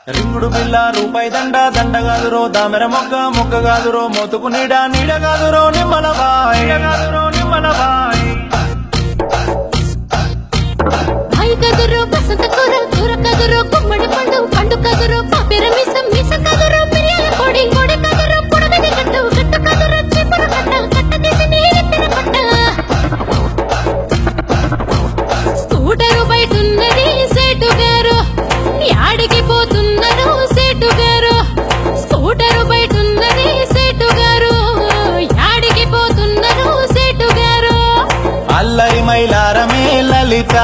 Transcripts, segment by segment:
రింగుడు బిల్ల రూపాయి దండ దండగాదురో దామెర మొగ్గ మొగ్గగాదురో మోతుకు నీడ నీడగాదురో నిమ్మలబాయ్ భాయ్ కదురో బసంత కూర కూర కదురో గుమ్మడి పండు పండు కదురో పాపెర మిసం మిస కదురో మిరియాల పొడి పొడి కదురో పొడగది కట్టు కట్టు కదురో చిపుర కట్ట కట్ట తీసి నీరెత్తిన కొట్ట స్కూటరు బయటున్నది సేటు గారు యాడికి పోతున్నారు సేటు గారు స్కూటరు బయటున్నది సేటు గారు యాడికి పోతున్నారు సేటు గారు అల్లరి మైలారమే లలిత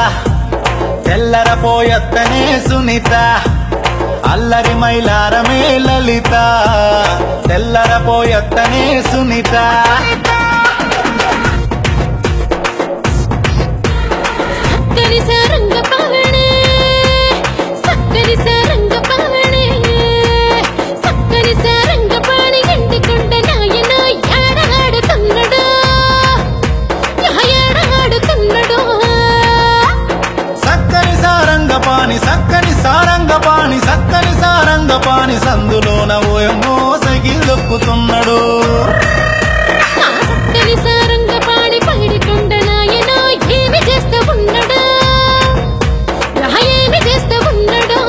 తెల్లరపోయత్తనే సునీత అల్లరి మైలారమే లలిత తెల్లరపోయత్తనే సునీత సక్కని సారంగ పావణే సక్కని సారంగ పావణే సక్కని సారంగ పాణి ఎండికొండ నాయన యాడాడుతున్నాడు యాడాడుతున్నాడు సక్కని సారంగపాణి సక్కని సారంగపాణి సక్కని సారంగపాణి సందులోన ఓయమ్మో సైకిల్ దొక్కుతున్నాడు ఆ సక్కని సారంగ పాణి పైడికొండ నాయన ఏమి చేస్తూ ఉన్నాడు ఏమి చేస్తూ ఉన్నాడు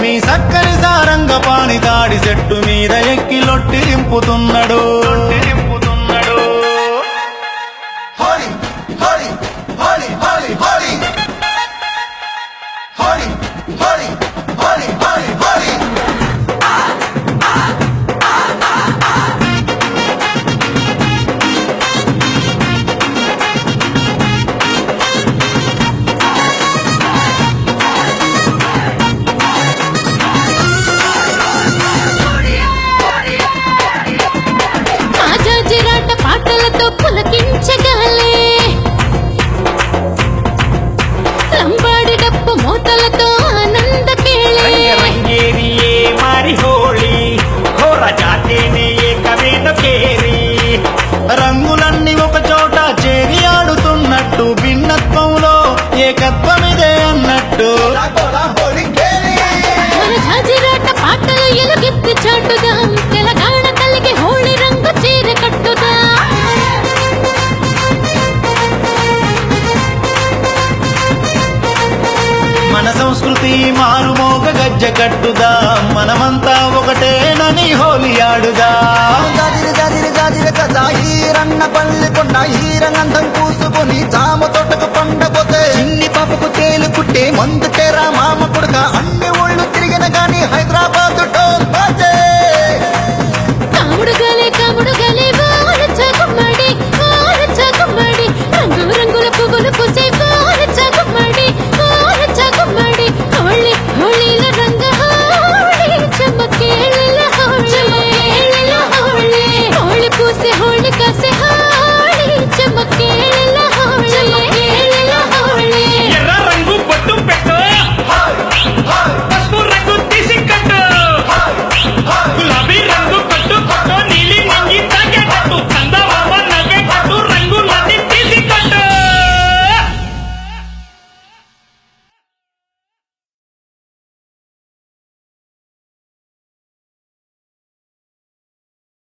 మీ సక్కని సారంగపాణి తాడి చెట్టు మీద ఎక్కి Lotti దింపుతున్నాడు Holly, Holly, Holly, Holly, Holly. Holly, Holly, Holly, Holly, Holly. ఆజాజిరాట పాటలతో పులకించగాలే లంబాడి డప్పు మోతలతో ఆనంద కేళే రంగేరియే మారి హోళీ ఘోర జాతేనే ఏకమేన కేరి రంగులన్నీ ఒక చోట చేరి ఆడుతున్నట్టు భిన్నత్వంలో ఏకత్వమిదే అన్నట్టు Hola, Holly, Kelly. మన జాజిరాట పాటలు ఎలుగెత్తి చాటుగా తెలంగాణ తల్లికి హోళీ రంగు చీర కట్టుదా మన సంస్కృతి మారుమోగ గజ్జ కట్టుదా మనమంతా ఒకటేనని హోలీ ఆడుదా జాజిరి జాజిరి జాజిరి కదా ఈరన్న పల్లి కొండ ఈరంగంధం పూసుకొని జామ తోటకు పండపోతే చిన్ని పాపకు తేలు కుట్టే మందు తెరా మామ కొడుక అన్ని ఊళ్ళు తిరిగిన గాని